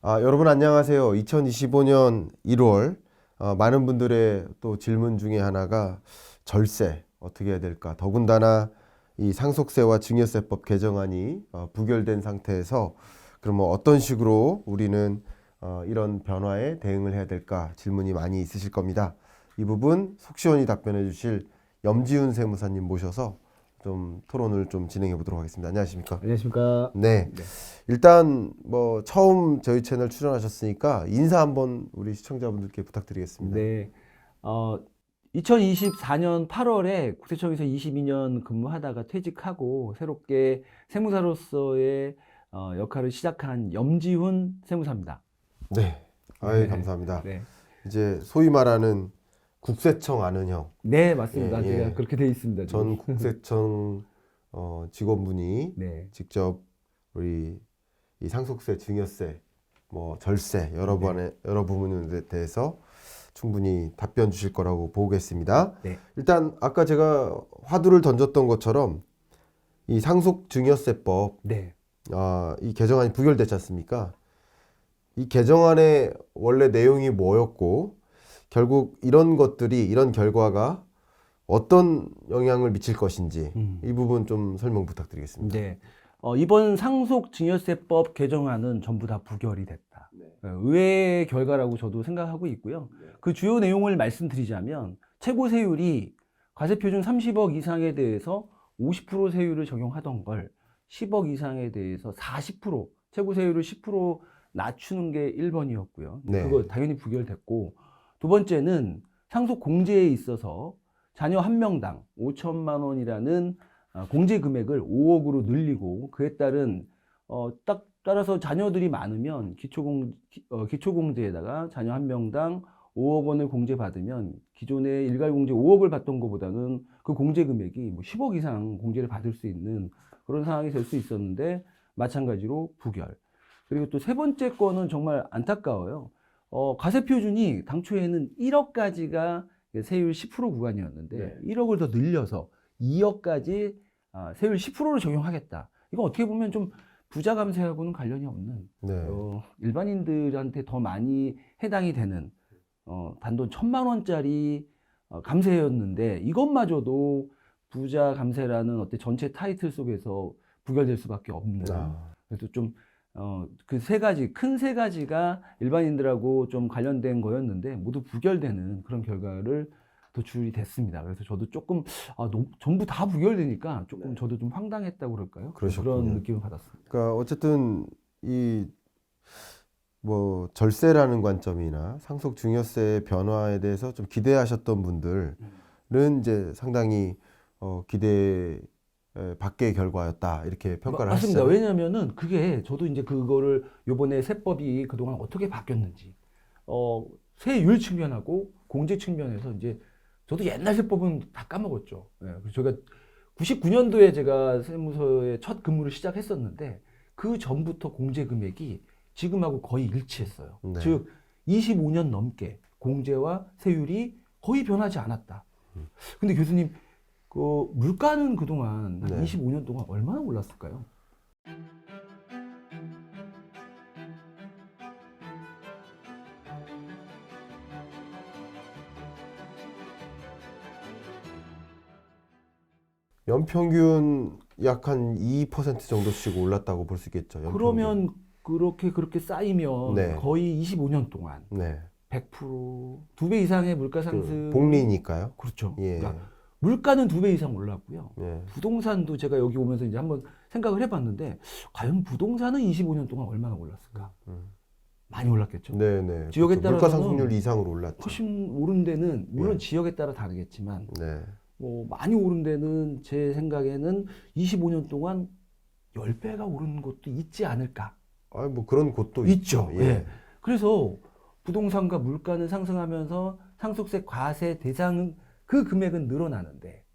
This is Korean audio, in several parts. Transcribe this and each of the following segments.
여러분 안녕하세요. 2025년 1월 많은 분들의 또 질문 중에 하나가 절세 어떻게 해야 될까? 더군다나 이 상속세와 증여세법 개정안이 부결된 상태에서 그러면 어떤 식으로 우리는 이런 변화에 대응을 해야 될까? 질문이 많이 있으실 겁니다. 이 부분 속 시원히 답변해 주실 염지훈 세무사님 모셔서 좀 토론을 좀 진행해 보도록 하겠습니다. 안녕하십니까? 안녕하십니까? 네. 네. 일단 뭐 처음 저희 채널 출연하셨으니까 인사 한번 우리 시청자분들께 부탁드리겠습니다. 네. 2024년 8월에 국세청에서 22년 근무하다가 퇴직하고 새롭게 세무사로서의 역할을 시작한 염지훈 세무사입니다. 네. 아유, 네. 감사합니다. 네. 이제 소위 말하는 국세청 아는 형, 네, 맞습니다. 예, 예. 제가 그렇게 돼 있습니다. 전 지금. 국세청 직원분이 네. 직접 우리 이 상속세, 증여세, 뭐 절세 여러 부분에 대해서 충분히 답변 주실 거라고 보겠습니다. 네. 일단 아까 제가 화두를 던졌던 것처럼 이 상속증여세법 네. 이 개정안이 부결됐지 않습니까? 이 개정안의 원래 내용이 뭐였고 결국 이런 것들이 이런 결과가 어떤 영향을 미칠 것인지 이 부분 좀 설명 부탁드리겠습니다. 네. 이번 상속증여세법 개정안은 전부 다 부결이 됐다. 의외의 결과라고 저도 생각하고 있고요. 그 주요 내용을 말씀드리자면 최고 세율이 과세표준 30억 이상에 대해서 50% 세율을 적용하던 걸 10억 이상에 대해서 40%, 최고 세율을 10% 낮추는 게 1번이었고요. 네. 그거 당연히 부결됐고, 두 번째는 상속 공제에 있어서 자녀 한 명당 5천만 원이라는 공제 금액을 5억으로 늘리고 그에 따른 따라서 자녀들이 많으면 기초공제에다가 자녀 한 명당 5억 원을 공제받으면 기존에 일괄 공제 5억을 받던 것보다는 그 공제 금액이 뭐 10억 이상 공제를 받을 수 있는 그런 상황이 될 수 있었는데 마찬가지로 부결. 그리고 또 세 번째 거는 정말 안타까워요. 과세 표준이 당초에는 1억까지가 세율 10% 구간이었는데 1억을 더 늘려서 2억까지 세율 10%를 적용하겠다. 이거 어떻게 보면 좀 부자 감세하고는 관련이 없는 일반인들한테 더 많이 해당이 되는 단돈 1,000만 원짜리 감세였는데 이것마저도 부자 감세라는 전체 타이틀 속에서 부결될 수밖에 없는. 그래서 좀 그 세 가지, 큰 세 가지가 일반인들하고 좀 관련된 거였는데 모두 부결되는 그런 결과를 도출이 됐습니다. 그래서 저도 조금 전부 다 부결되니까 조금 저도 좀 황당했다고 그럴까요? 그러셨군요. 그런 느낌을 받았습니다. 그러니까 어쨌든 이 뭐 절세라는 관점이나 상속 증여세의 변화에 대해서 좀 기대하셨던 분들은 이제 상당히 기대 밖의 결과였다 이렇게 평가를 맞습니다. 하시잖아요. 왜냐면은 그게 저도 이제 그거를 요번에 세법이 그동안 어떻게 바뀌었는지 세율 측면하고 공제 측면에서 이제 저도 옛날 세법은 다 까먹었죠. 그래서 제가 99년도에 제가 세무서에 첫 근무를 시작했었는데 그 전부터 공제 금액이 지금하고 거의 일치했어요. 네. 즉 25년 넘게 공제와 세율이 거의 변하지 않았다. 근데 교수님 그 물가는 그동안 한 25년 동안 얼마나 올랐을까요? 연평균 약 한 2% 정도씩 올랐다고 볼 수 있겠죠. 연평균. 그러면 그렇게 쌓이면 네. 거의 25년 동안 네. 100%, 2배 이상의 물가 상승. 복리니까요. 그렇죠. 예. 그러니까 물가는 2배 이상 올랐고요. 예. 부동산도 제가 여기 오면서 이제 한번 생각을 해봤는데 과연 부동산은 25년 동안 얼마나 올랐을까? 많이 올랐겠죠. 네네. 지역에 그렇죠. 물가 따라서는 상승률 이상으로 올랐죠. 훨씬 오른 데는 물론 예. 지역에 따라 다르겠지만 네. 뭐 많이 오른 데는 제 생각에는 25년 동안 10배가 오른 곳도 있지 않을까? 뭐 그런 곳도 있죠. 있죠. 예. 그래서 부동산과 물가는 상승하면서 상속세 과세 대상은 그 금액은 늘어나는데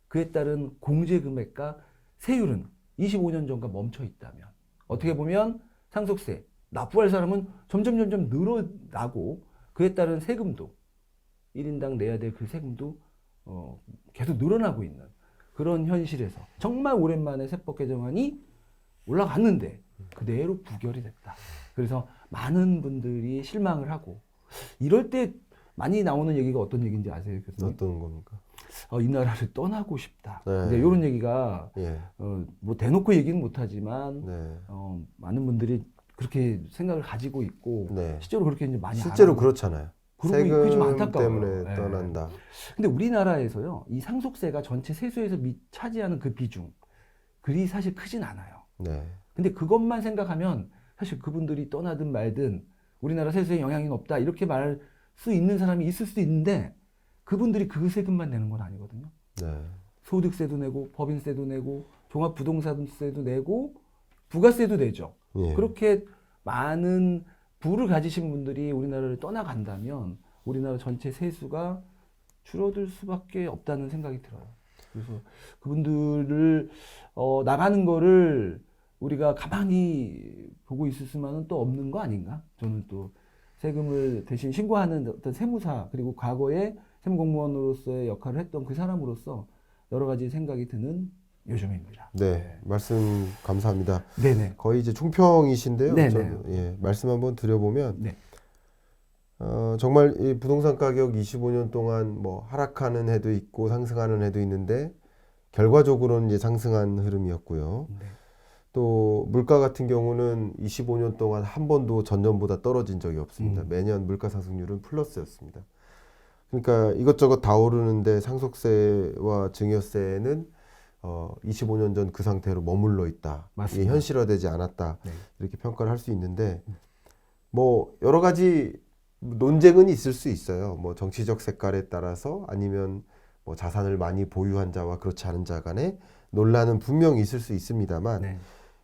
그에 따른 공제 금액과 세율은 25년 전과 멈춰 있다면 어떻게 보면 상속세 납부할 사람은 점점 늘어나고 그에 따른 세금도 1인당 내야 될 그 세금도 계속 늘어나고 있는 그런 현실에서 정말 오랜만에 세법 개정안이 올라갔는데 그대로 부결이 됐다. 그래서 많은 분들이 실망을 하고 이럴 때 많이 나오는 얘기가 어떤 얘기인지 아세요, 교수님? 어떤 겁니까? 이 나라를 떠나고 싶다. 네. 이제 이런 얘기가 예. 뭐 대놓고 얘기는 못하지만 네. 많은 분들이 그렇게 생각을 가지고 있고 네. 실제로 그렇게 이제 많이 실제로 알아보고 그렇잖아요. 그게 좀 세금 안타까워요. 때문에 예. 떠난다. 근데 우리나라에서요, 이 상속세가 전체 세수에서 차지하는 그 비중, 그리 사실 크진 않아요. 네. 근데 그것만 생각하면 사실 그분들이 떠나든 말든 우리나라 세수에 영향이 없다 이렇게 말할 수 있는 사람이 있을 수도 있는데 그분들이 그 세금만 내는 건 아니거든요. 네. 소득세도 내고 법인세도 내고 종합부동산세도 내고 부가세도 내죠. 예. 그렇게 많은 부를 가지신 분들이 우리나라를 떠나간다면 우리나라 전체 세수가 줄어들 수밖에 없다는 생각이 들어요. 그래서 그분들을 나가는 거를 우리가 가만히 보고 있을 수만은 또 없는 거 아닌가? 저는 또 세금을 대신 신고하는 어떤 세무사 그리고 과거에 세무공무원으로서의 역할을 했던 그 사람으로서 여러 가지 생각이 드는 요즘입니다. 네. 말씀 감사합니다. 네네. 거의 이제 총평이신데요. 네네. 저는, 예, 말씀 한번 드려보면 네. 정말 이 부동산 가격 25년 동안 뭐 하락하는 해도 있고 상승하는 해도 있는데 결과적으로는 이제 상승한 흐름이었고요. 네. 또 물가 같은 경우는 25년 동안 한 번도 전년보다 떨어진 적이 없습니다. 음. 매년 물가 상승률은 플러스였습니다. 그러니까 이것저것 다 오르는데 상속세와 증여세는 25년 전 그 상태로 머물러 있다. 맞습니다. 이게 현실화되지 않았다. 네. 이렇게 평가를 할 수 있는데 뭐 여러 가지 논쟁은 있을 수 있어요. 뭐 정치적 색깔에 따라서 아니면 뭐 자산을 많이 보유한 자와 그렇지 않은 자 간에 논란은 분명히 있을 수 있습니다만 네.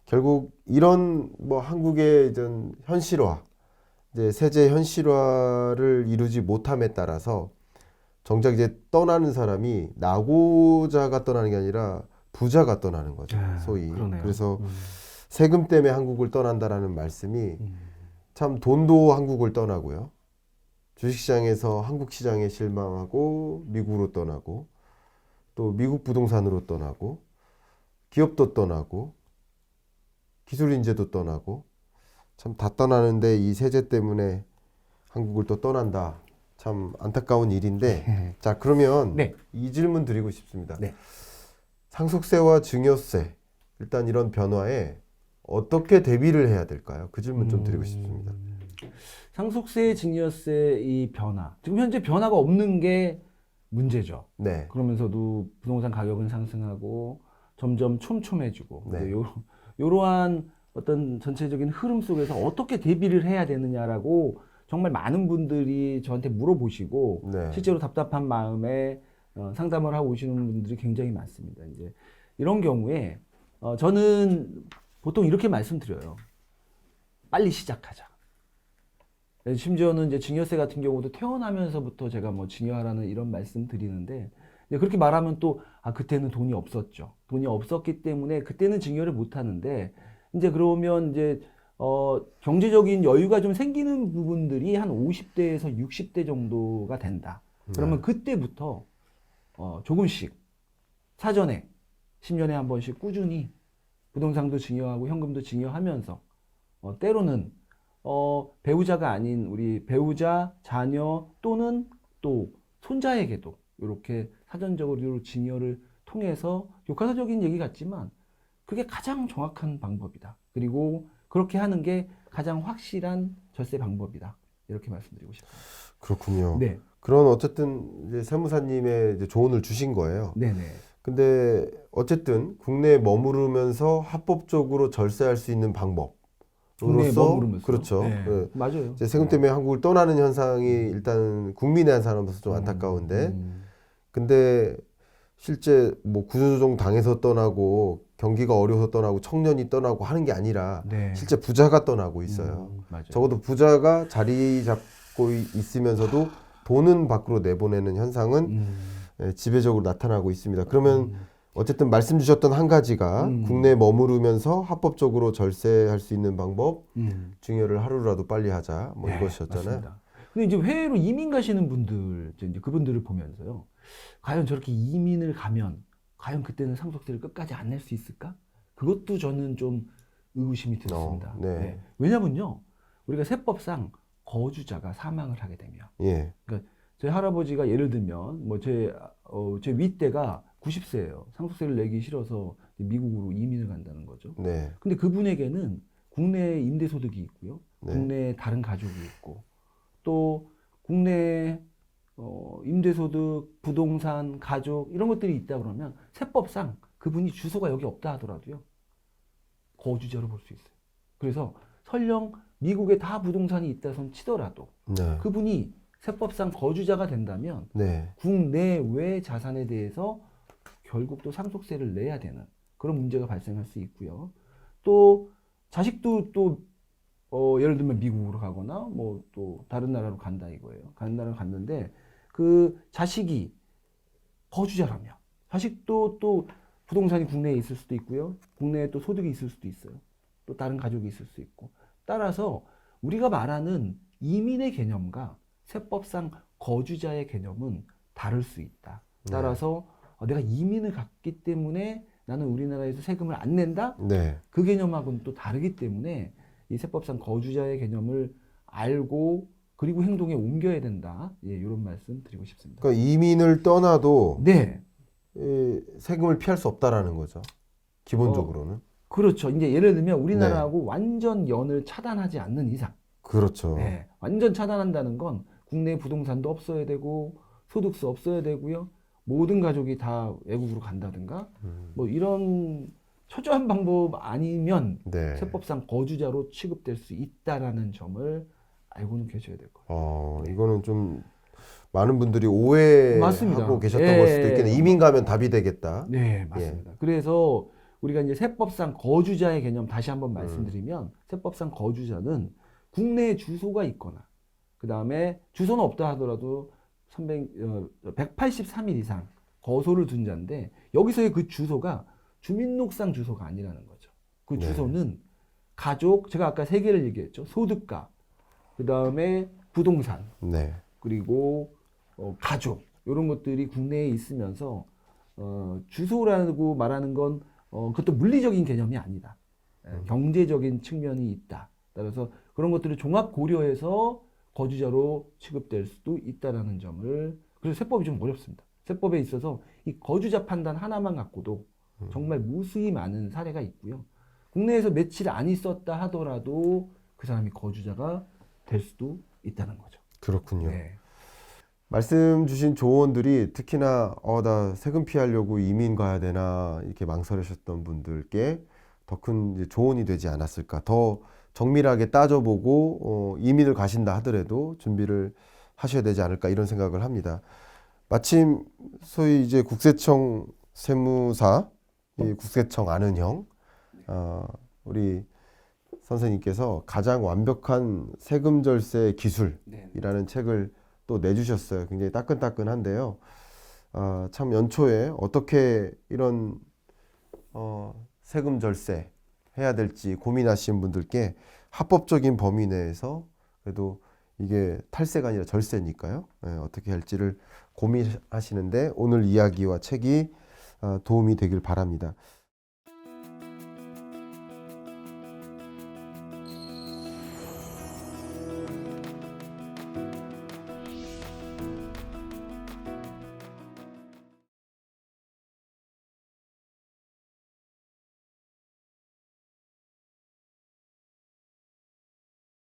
결국 이런 뭐 한국의 전 현실화, 이제 세제 현실화를 이루지 못함에 따라서 정작 이제 떠나는 사람이 나고자가 떠나는 게 아니라 부자가 떠나는 거죠. 소위. 그러네요. 그래서 세금 때문에 한국을 떠난다라는 말씀이 음. 참 돈도 한국을 떠나고요. 주식시장에서 한국 시장에 실망하고 미국으로 떠나고 또 미국 부동산으로 떠나고 기업도 떠나고 기술 인재도 떠나고 참 다 떠나는데 이 세제 때문에 한국을 또 떠난다. 참 안타까운 일인데 자 그러면 네. 이 질문 드리고 싶습니다. 네. 상속세와 증여세 일단 이런 변화에 어떻게 대비를 해야 될까요? 그 질문 좀 드리고 싶습니다. 상속세, 증여세 이 변화. 지금 현재 변화가 없는 게 문제죠. 네. 그러면서도 부동산 가격은 상승하고 점점 촘촘해지고 네. 이러한 어떤 전체적인 흐름 속에서 어떻게 대비를 해야 되느냐라고 정말 많은 분들이 저한테 물어보시고 네. 실제로 답답한 마음에 상담을 하고 오시는 분들이 굉장히 많습니다. 이제 이런 경우에 저는 보통 이렇게 말씀드려요. 빨리 시작하자. 심지어는 이제 증여세 같은 경우도 태어나면서부터 제가 뭐 증여하라는 이런 말씀 드리는데 그렇게 말하면 또 그때는 돈이 없었죠. 돈이 없었기 때문에 그때는 증여를 못 하는데 이제 그러면 이제 경제적인 여유가 좀 생기는 부분들이 한 50대에서 60대 정도가 된다. 그러면 그때부터 조금씩 사전에 10년에 한 번씩 꾸준히 부동산도 증여하고 현금도 증여하면서 때로는 배우자가 아닌 우리 배우자, 자녀 또는 또 손자에게도 이렇게 사전적으로 증여를 통해서 교과서적인 얘기 같지만 그게 가장 정확한 방법이다. 그리고 그렇게 하는 게 가장 확실한 절세 방법이다. 이렇게 말씀드리고 싶어요. 그렇군요. 네. 그런 어쨌든 이제 세무사님의 이제 조언을 주신 거예요. 네네. 근데 어쨌든 국내에 머무르면서 합법적으로 절세할 수 있는 방법. 국내에 머무르면서. 그렇죠. 네. 네. 맞아요. 이제 세금 때문에 한국을 떠나는 현상이 일단 국민의 한 사람으로서 좀 안타까운데 근데 실제 뭐 구조조정 당해서 떠나고 경기가 어려워서 떠나고 청년이 떠나고 하는 게 아니라 네. 실제 부자가 떠나고 있어요. 맞아요. 적어도 부자가 자리 잡고 있으면서도 돈은 밖으로 내보내는 현상은 지배적으로 나타나고 있습니다. 그러면 어쨌든 말씀 주셨던 한 가지가 국내에 머무르면서 합법적으로 절세할 수 있는 방법, 증여를 하루라도 빨리 하자, 뭐 네, 이것이었잖아요. 맞습니다. 근데 이제 해외로 이민 가시는 분들, 이제 그분들을 보면서요. 과연 저렇게 이민을 가면, 과연 그때는 상속세를 끝까지 안 낼 수 있을까? 그것도 저는 좀 의구심이 들었습니다. 네. 네. 왜냐면요. 우리가 세법상 거주자가 사망을 하게 되면, 예. 그러니까 저희 할아버지가 예를 들면 뭐 제 윗대가 90세예요. 상속세를 내기 싫어서 미국으로 이민을 간다는 거죠. 네. 근데 그분에게는 국내 임대소득이 있고요. 네. 국내에 다른 가족이 있고, 또 국내 임대소득, 부동산, 가족 이런 것들이 있다 그러면 세법상 그분이 주소가 여기 없다 하더라도요. 거주자로 볼 수 있어요. 그래서 설령 미국에 다 부동산이 있다 손 치더라도 네. 그분이 세법상 거주자가 된다면 네. 국내외 자산에 대해서 결국 또 상속세를 내야 되는 그런 문제가 발생할 수 있고요. 또 자식도 또 예를 들면 미국으로 가거나 뭐 또 다른 나라로 간다 이거예요. 다른 나라로 갔는데 그 자식이 거주자라면 자식도 또 부동산이 국내에 있을 수도 있고요. 국내에 또 소득이 있을 수도 있어요. 또 다른 가족이 있을 수 있고. 따라서 우리가 말하는 이민의 개념과 세법상 거주자의 개념은 다를 수 있다. 따라서 내가 이민을 갔기 때문에 나는 우리나라에서 세금을 안 낸다? 네. 그 개념하고는 또 다르기 때문에 이 세법상 거주자의 개념을 알고 그리고 행동에 옮겨야 된다. 예, 이런 말씀 드리고 싶습니다. 그러니까 이민을 떠나도 네. 세금을 피할 수 없다라는 거죠. 기본적으로는. 그렇죠. 이제 예를 들면 우리나라하고 완전 연을 차단하지 않는 이상. 그렇죠. 네. 완전 차단한다는 건 국내 부동산도 없어야 되고 소득세 없어야 되고요. 모든 가족이 다 외국으로 간다든가 뭐 이런 초저한 방법 아니면 네. 세법상 거주자로 취급될 수 있다라는 점을 알고는 계셔야 될 거예요. 이거는 좀 많은 분들이 오해하고 맞습니다. 계셨던 예. 걸 수도 있겠네요. 이민 가면 답이 되겠다. 네, 맞습니다. 그래서 우리가 이제 세법상 거주자의 개념 다시 한번 말씀드리면 세법상 거주자는 국내에 주소가 있거나 그 다음에 주소는 없다 하더라도 183일 이상 거소를 둔 자인데 여기서의 그 주소가 주민록상 주소가 아니라는 거죠. 그 네. 주소는 가족, 제가 아까 세 개를 얘기했죠. 소득가, 그 다음에 부동산, 네. 그리고 가족 이런 것들이 국내에 있으면서 주소라고 말하는 건 그것도 물리적인 개념이 아니다. 경제적인 측면이 있다. 따라서 그런 것들을 종합 고려해서 거주자로 취급될 수도 있다라는 점을 그래서 세법이 좀 어렵습니다. 세법에 있어서 이 거주자 판단 하나만 갖고도 정말 무수히 많은 사례가 있고요. 국내에서 며칠 안 있었다 하더라도 그 사람이 거주자가 될 수도 있다는 거죠. 그렇군요. 네. 말씀 주신 조언들이 특히나 나 세금 피하려고 이민 가야 되나 이렇게 망설이셨던 분들께 더 큰 조언이 되지 않았을까. 더 정밀하게 따져보고 이민을 가신다 하더라도 준비를 하셔야 되지 않을까 이런 생각을 합니다. 마침 소위 이제 국세청 세무사, 이 국세청 아는 형, 우리 선생님께서 가장 완벽한 세금 절세 기술이라는 책을 또 내주셨어요. 굉장히 따끈따끈한데요. 참 연초에 어떻게 이런 세금 절세 해야 될지 고민하시는 분들께 합법적인 범위 내에서 그래도 이게 탈세가 아니라 절세니까요. 어떻게 할지를 고민하시는데 오늘 이야기와 책이 도움이 되길 바랍니다.